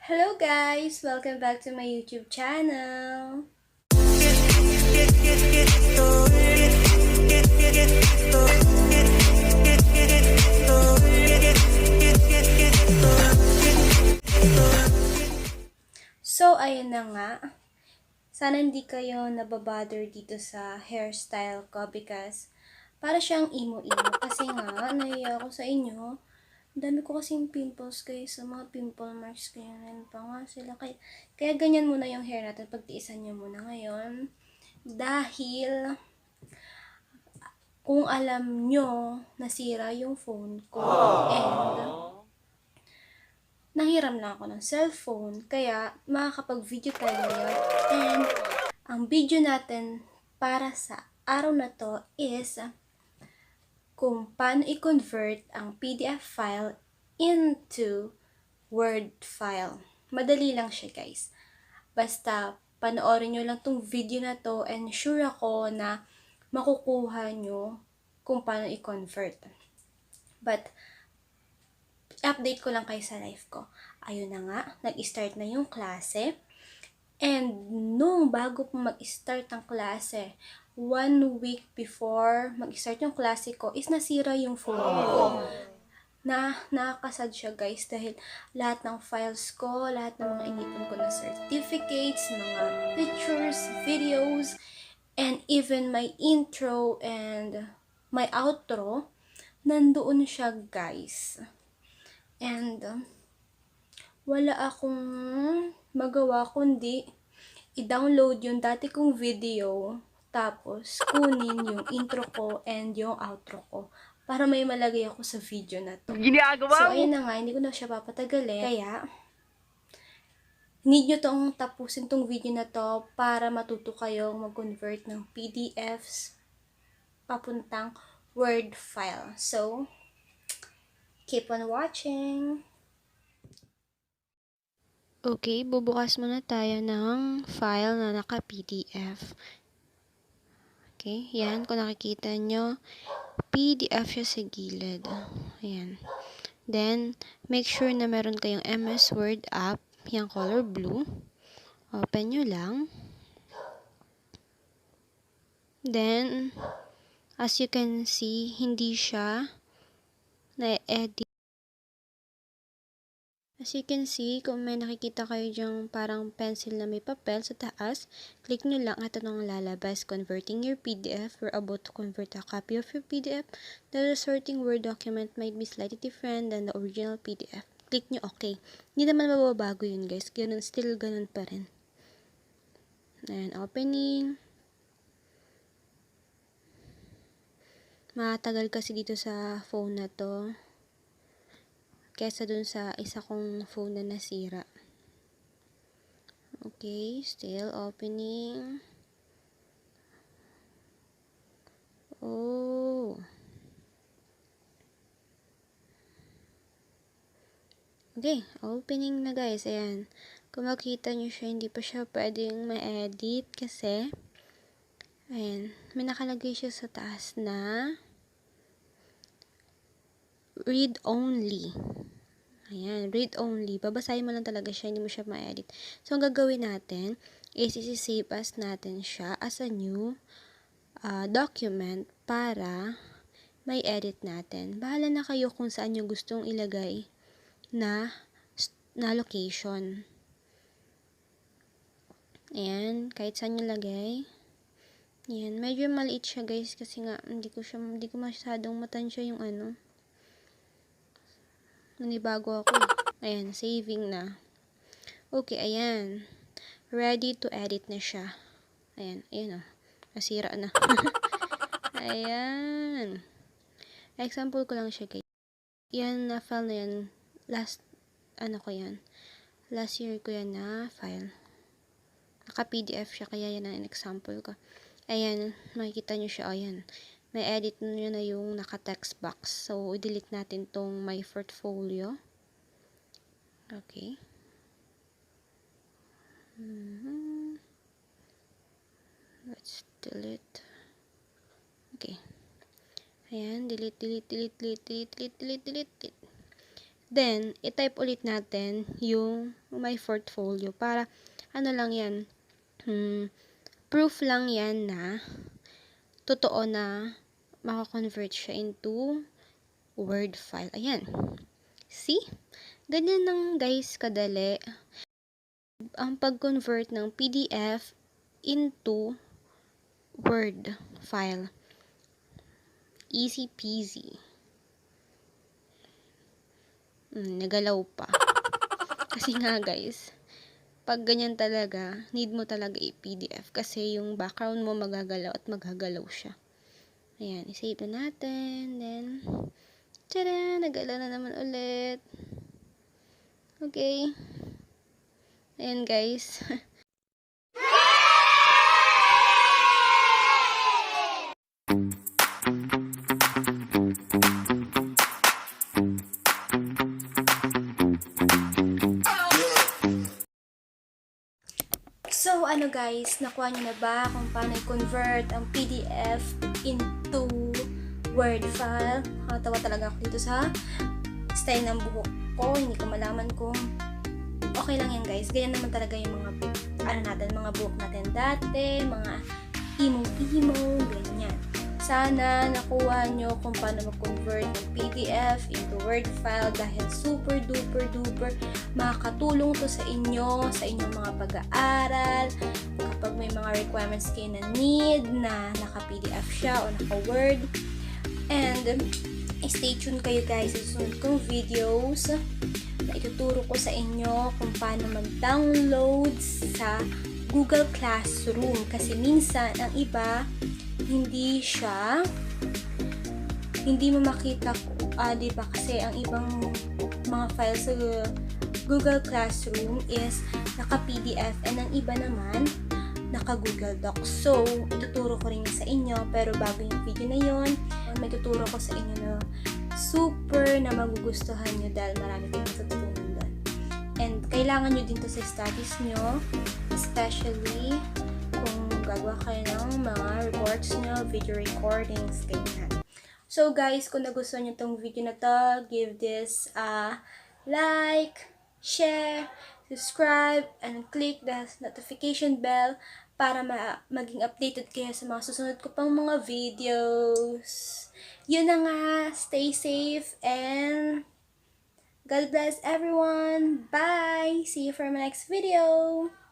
Hello guys! Welcome back to my YouTube channel! So, ayun na nga. Sana hindi kayo nababother dito sa hairstyle ko because para siyang emo-emo. Kasi nga, nahiya ako sa inyo. Ang dami ko kasing pimples guys, sa mga pimple marks, kaya rin pa nga sila. Kaya ganyan muna yung hair natin, pagtiisan nyo muna ngayon. Dahil, kung alam nyo, nasira yung phone ko. And, nanghiram lang ako ng cellphone, kaya makakapag-video tayo ngayon. And, ang video natin para sa araw na to is kung paano i-convert ang PDF file into Word file. Madali lang siya guys. Basta panoorin nyo lang tong video na to and sure ako na makukuha nyo kung paano i-convert. But, update ko lang kayo sa life ko. Ayun na nga, nag-start na yung klase. And nung bago po mag-start ang klase, 1 week before mag-start yung klase ko, is nasira yung phone ko. Nakakasad siya guys dahil lahat ng files ko, lahat ng mga inipon ko na certificates, mga pictures, videos, and even my intro and my outro, nandoon siya guys. And wala akong magawa kundi i-download yung dati kong video, tapos kunin yung intro ko and yung outro ko para may malagay ako sa video na to. So, ayun na nga, hindi ko na siya papatagalin. Kaya, need nyo tong tapusin tong video na to para matuto kayong mag-convert ng PDFs papuntang Word file. So, keep on watching! Okay, bubukas muna tayo ng file na naka-PDF. Okay, yan. Kung nakikita nyo, PDF siya sa gilid. Ayan. Then, make sure na meron kayong MS Word app, yung color blue. Open nyo lang. Then, as you can see, hindi siya na-edit. As you can see, kung may nakikita kayo dyang parang pencil na may papel sa taas, click nyo lang at anong lalabas. Converting your PDF. We're about to convert a copy of your PDF. The resulting Word document might be slightly different than the original PDF. Click nyo OK. Hindi naman mababago yun guys. Ganun, still ganun pa rin. Ayan, opening. Matagal kasi dito sa phone na to kesa dun sa isa kong phone na nasira. Okay, still opening. Oh. Okay, opening na guys. Ayan. Kung makita nyo siya, hindi pa siya pwedeng ma-edit kasi ayan, may nakalagay siya sa taas na read only. Ayan, read only. Babasahin mo lang talaga siya, hindi mo siya ma-edit. So, ang gagawin natin is isi-save as natin siya as a new document para may edit natin. Bahala na kayo kung saan nyo gustong ilagay na location. Ayan, kahit saan nyo lagay. Ayan, medyo maliit siya guys kasi nga hindi ko masyadong matansya yung ano. Nanibago ako. Ayan, saving na. Okay, ayan. Ready to edit na siya. Ayan, ayan o. Nasira na. Ayan. Example ko lang siya guys. Yan na file na yan. Last year ko yan na file. Naka-PDF siya, kaya yan ang example ko. Ayan, makikita nyo siya. Ayan. May edit nyo na yung naka-text box. So, i-delete natin tong my portfolio. Okay. Let's delete. Okay. Ayan, delete. Then, i-type ulit natin yung my portfolio para ano lang yan, proof lang yan na totoo na makakonvert siya into Word file. Ayan. See? Ganyan lang guys kadali ang pag-convert ng PDF into Word file. Easy peasy. Nagalaw pa. Kasi nga guys, pag ganyan talaga, need mo talaga i-PDF kasi yung background mo magagalaw at magagalaw siya. Ayan, isave na natin. Then, tada! Nagalaw na naman ulit. Okay. Ayan guys. So, ano guys, nakuha nyo na ba kung paano i-convert ang PDF into Word file? Nakatawa talaga ako dito sa style ng buhok ko. Hindi ko malaman kung okay lang yan guys. Ganyan naman talaga yung mga mga buhok natin dati, mga imo-imo, ganyan. Sana nakuha nyo kung paano mag-convert ng PDF into Word file dahil super duper duper makakatulong to sa inyong mga pag-aaral. Kapag may mga requirements kayo na need na naka-PDF siya o naka-Word. And stay tuned kayo guys sa susunod kong videos na ituturo ko sa inyo kung paano mag-download sa Google Classroom. Kasi minsan ang iba hindi mo makita diba? Kasi ang ibang mga files sa Google Classroom is naka-PDF and ang iba naman naka-Google Docs. So, ituturo ko rin sa inyo pero bago yung video na yon, may tuturo ko sa inyo na super na magugustuhan nyo dahil marami kayong matututunan doon. And kailangan nyo din to sa studies nyo, especially kung gagawa kayo ng mga reports nyo, video recordings, ganyan. So guys, kung nagustuhan nyo tong video na to, give this a like, share, subscribe, and click the notification bell para maging updated kayo sa mga susunod ko pang mga videos. Yun na nga, stay safe and God bless everyone. Bye! See you for my next video.